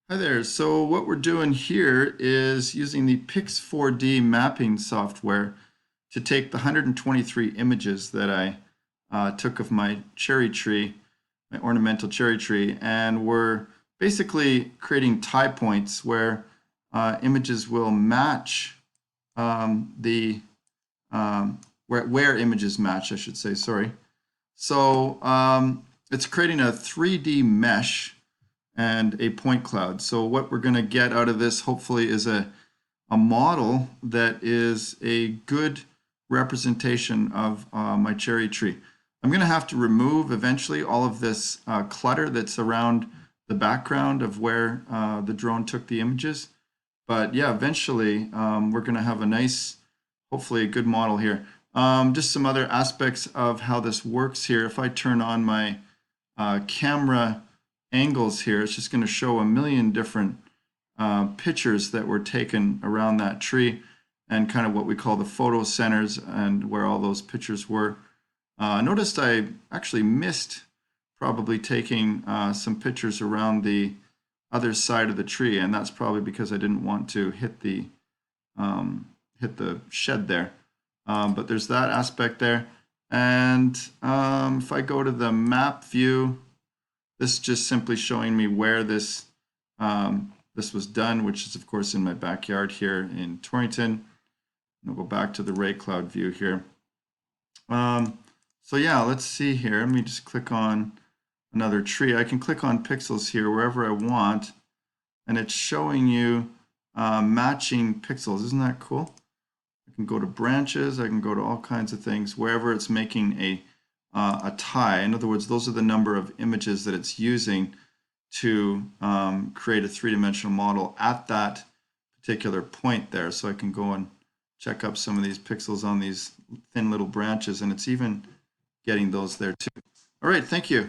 Hi there. So what we're doing here is using the Pix4D mapping software to take the 123 images that I took of my cherry tree, my ornamental cherry tree, and we're basically creating tie points where images will match the where images match, I should say. Sorry. So it's creating a 3D mesh and a point cloud. So what we're going to get out of this hopefully is a model that is a good representation of my cherry tree. I'm going to have to remove eventually all of this clutter that's around the background of where the drone took the images. But yeah, eventually we're going to have a nice, hopefully a good model here. Just some other aspects of how this works here. If I turn on my camera angles here, it's just going to show a million different pictures that were taken around that tree and kind of what we call the photo centers and where all those pictures were. Noticed I actually missed probably taking some pictures around the other side of the tree, and that's probably because I didn't want to hit the shed there. But there's that aspect there. And if I go to the map view, this is just simply showing me where this this was done, which is of course in my backyard here in Torrington. I'll go back to the ray cloud view here. So yeah, let's see here. Let me just click on another tree. I can click on pixels here wherever I want, and it's showing you matching pixels. Isn't that cool? I can go to branches. I can go to all kinds of things wherever it's making a tie. In other words, those are the number of images that it's using to create a three-dimensional model at that particular point there. So I can go and check up some of these pixels on these thin little branches, and it's even getting those there too. All right, thank you.